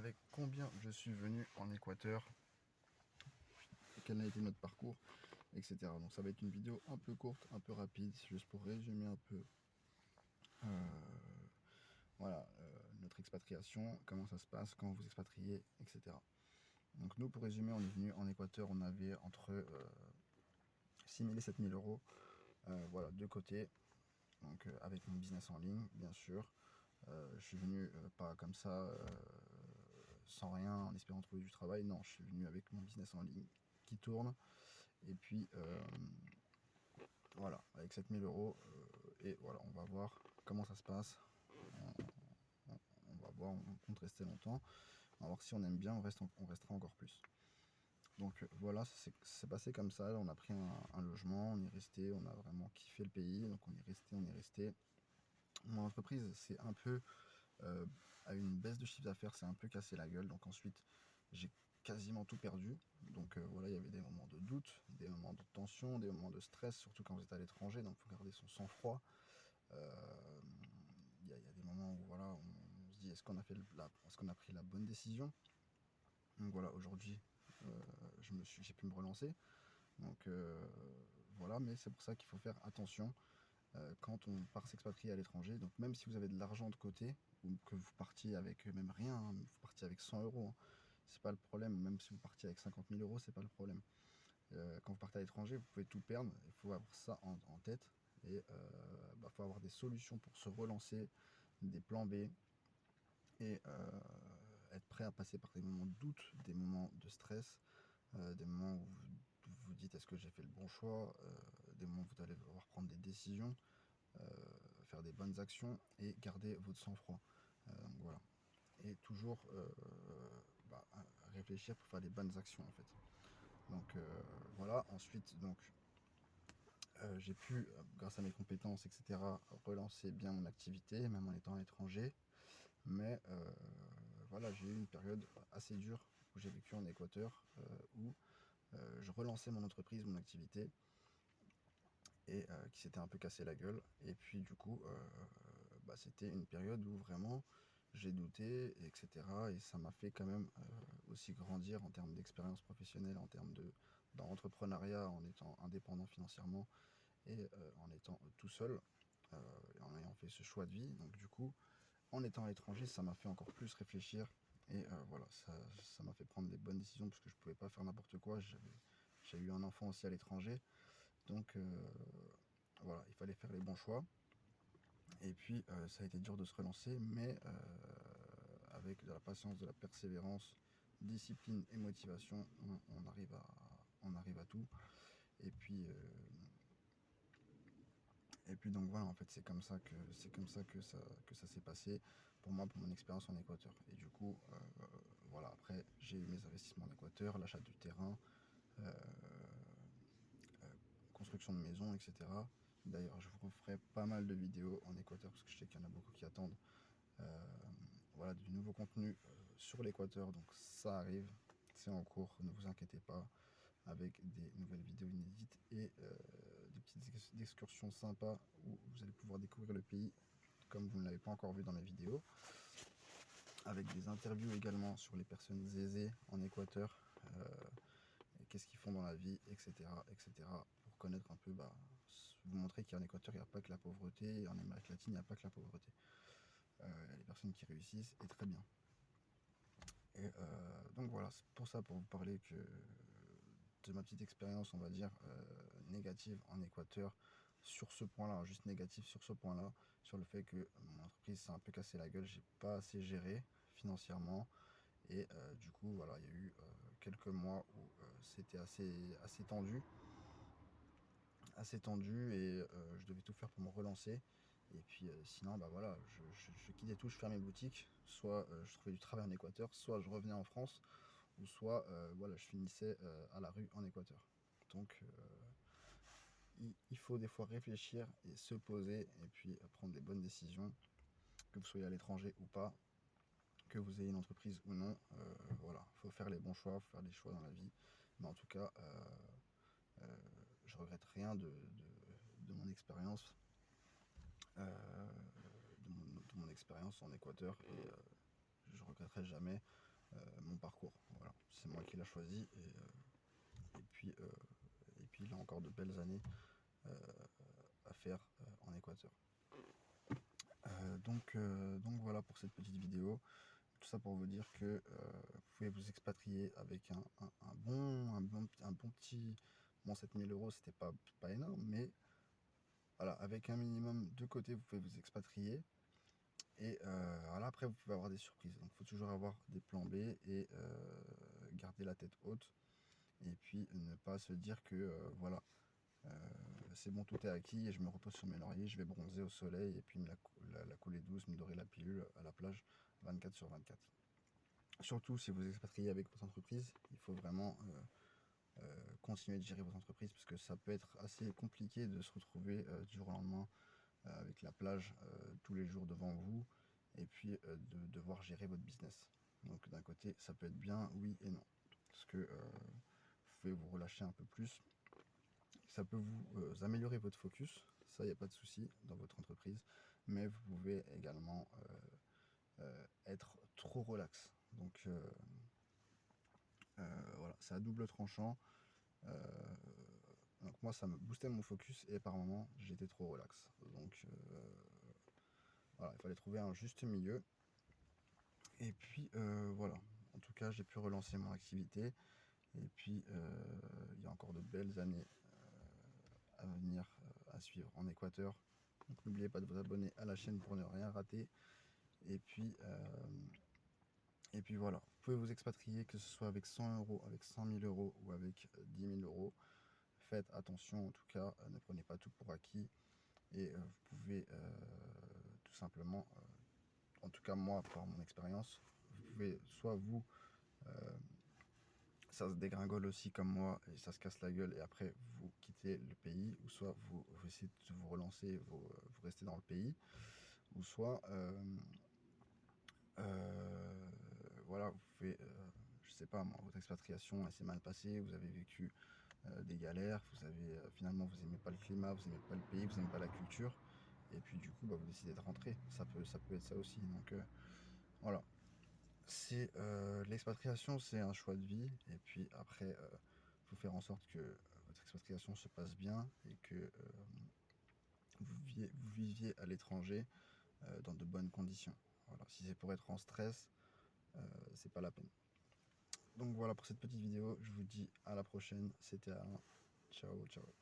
avec combien je suis venu en Équateur, quel a été notre parcours, etc. Donc ça va être une vidéo un peu courte, un peu rapide, juste pour résumer un peu notre expatriation, comment ça se passe quand vous expatriez, etc. Donc nous, pour résumer, on est venu en Équateur, on avait entre 6 000 et 7 000 euros de côté, donc avec mon business en ligne, bien sûr. Je suis venu pas comme ça, sans rien, en espérant trouver du travail. Non, je suis venu avec mon business en ligne qui tourne. Et puis voilà, avec 7 000 euros. Et voilà, on va voir comment ça se passe. On va voir, on compte rester longtemps. On va voir si on aime bien, on restera encore plus. Donc voilà, ça s'est passé comme ça. On a pris un logement, on y est resté, on a vraiment kiffé le pays. Donc on y est resté, on y est resté. Mon entreprise, c'est un peu à une baisse de chiffre d'affaires, c'est un peu cassé la gueule. Donc ensuite, j'ai quasiment tout perdu. Donc voilà, il y avait des moments de doute, des moments de tension, des moments de stress, surtout quand vous êtes à l'étranger. Donc il faut garder son sang-froid. Il y a des moments où voilà, on se dit est-ce qu'on a est-ce qu'on a pris la bonne décision. Donc voilà, aujourd'hui, j'ai pu me relancer. Donc voilà, mais c'est pour ça qu'il faut faire attention quand on part s'expatrier à l'étranger. Donc même si vous avez de l'argent de côté, ou que vous partiez avec même rien, hein, vous partiez avec 100 euros, hein, c'est pas le problème. Même si vous partiez avec 50 000 euros, c'est pas le problème. Quand vous partez à l'étranger, vous pouvez tout perdre. Il faut avoir ça en tête. Et faut avoir des solutions pour se relancer, des plans B, et être prêt à passer par des moments de doute, des moments de stress, des moments où vous dites est-ce que j'ai fait le bon choix, des moments où vous allez devoir prendre des décisions, faire des bonnes actions et garder votre sang-froid. Donc voilà. Et toujours réfléchir pour faire les bonnes actions en fait. Donc voilà. Ensuite, donc j'ai pu, grâce à mes compétences, etc., relancer bien mon activité, même en étant à l'étranger. Mais voilà, j'ai eu une période assez dure où j'ai vécu en Équateur, où je relançais mon entreprise, mon activité, et qui s'était un peu cassé la gueule. Et puis du coup, c'était une période où vraiment j'ai douté, etc. Et ça m'a fait quand même aussi grandir en termes d'expérience professionnelle, en termes d'entrepreneuriat, en étant indépendant financièrement et en étant tout seul, et en ayant fait ce choix de vie. Donc du coup, en étant à l'étranger, ça m'a fait encore plus réfléchir. Et voilà, ça m'a fait prendre les bonnes décisions parce que je pouvais pas faire n'importe quoi. J'ai eu un enfant aussi à l'étranger. Donc voilà, il fallait faire les bons choix. Et puis ça a été dur de se relancer, mais avec de la patience, de la persévérance, discipline et motivation, on arrive à tout. Et puis, donc voilà, en fait c'est comme ça que ça s'est passé pour moi, pour mon expérience en Équateur. Et du coup, voilà, après j'ai eu mes investissements en Équateur, l'achat du terrain, euh, euh, construction de maison, etc. D'ailleurs, je vous referai pas mal de vidéos en Équateur parce que je sais qu'il y en a beaucoup qui attendent voilà, du nouveau contenu sur l'Équateur. Donc ça arrive, c'est en cours, ne vous inquiétez pas, avec des nouvelles vidéos inédites et des petites excursions sympas où vous allez pouvoir découvrir le pays comme vous ne l'avez pas encore vu dans mes vidéos, avec des interviews également sur les personnes aisées en Équateur, et qu'est-ce qu'ils font dans la vie, etc., etc., pour connaître un peu, vous montrer qu'en Équateur, il n'y a pas que la pauvreté, et en Amérique latine, il n'y a pas que la pauvreté. Il y a des personnes qui réussissent, et très bien. Et donc voilà, c'est pour ça, pour vous parler de ma petite expérience, on va dire, négative en Équateur, sur ce point-là, juste négatif sur ce point-là, sur le fait que mon entreprise s'est un peu cassé la gueule, j'ai pas assez géré financièrement, et du coup, voilà, il y a eu quelques mois où c'était assez tendu, et je devais tout faire pour me relancer. Et puis sinon, voilà, je quittais tout, je fermais boutique, soit je trouvais du travail en Équateur, soit je revenais en France, ou soit voilà, je finissais à la rue en Équateur. Donc il faut des fois réfléchir et se poser, et puis prendre des bonnes décisions, que vous soyez à l'étranger ou pas, que vous ayez une entreprise ou non. Voilà, il faut faire les bons choix, faut faire des choix dans la vie. Mais en tout cas, je regrette rien de mon expérience, de mon expérience en Équateur, et je regretterai jamais. mon parcours. Voilà, c'est moi qui l'a choisi et puis il a encore de belles années euh, à faire en Équateur. Donc voilà pour cette petite vidéo. Tout ça pour vous dire que vous pouvez vous expatrier avec un bon petit... Bon, 7 000 euros, c'était pas énorme, mais voilà, avec un minimum de côté, vous pouvez vous expatrier. Et voilà, après, vous pouvez avoir des surprises. Donc, il faut toujours avoir des plans B et garder la tête haute. Et puis, ne pas se dire que voilà, euh, c'est bon, tout est acquis et je me repose sur mes lauriers, je vais bronzer au soleil et puis la couler douce, me dorer la pilule à la plage 24/24. Surtout si vous expatriez avec votre entreprise, il faut vraiment continuer de gérer votre entreprise parce que ça peut être assez compliqué de se retrouver du jour au lendemain avec la plage tous les jours devant vous et puis de devoir gérer votre business. Donc d'un côté, ça peut être bien, oui et non. Parce que vous pouvez vous relâcher un peu plus. Ça peut vous améliorer votre focus, ça, il n'y a pas de souci dans votre entreprise, mais vous pouvez également être trop relax. Voilà, c'est à double tranchant. Euh, donc moi, ça me boostait mon focus et par moments, j'étais trop relax. Donc voilà, il fallait trouver un juste milieu. Et puis voilà, en tout cas, j'ai pu relancer mon activité. Et puis, il y a encore de belles années à venir, à suivre en Équateur. Donc n'oubliez pas de vous abonner à la chaîne pour ne rien rater. Et puis, et puis voilà, vous pouvez vous expatrier, que ce soit avec 100 euros, avec 100 000 euros ou avec 10 000 euros. Faites attention, en tout cas, ne prenez pas tout pour acquis. Et vous pouvez tout simplement, en tout cas moi, par mon expérience, vous pouvez soit vous, euh, ça se dégringole aussi comme moi et ça se casse la gueule et après vous quittez le pays, ou soit vous essayez de vous relancer, vous restez dans le pays, ou soit voilà, vous pouvez, je sais pas moi, votre expatriation elle s'est mal passée, vous avez vécu des galères, finalement vous aimez pas le climat, vous aimez pas le pays, vous aimez pas la culture, et puis du coup bah, vous décidez de rentrer. Ça peut être ça aussi. Donc voilà, c'est l'expatriation, c'est un choix de vie, et puis après, faut faire en sorte que votre expatriation se passe bien et que vous viviez à l'étranger dans de bonnes conditions. Voilà, si c'est pour être en stress, c'est pas la peine. Donc voilà pour cette petite vidéo, je vous dis à la prochaine, c'était Alain, ciao ciao.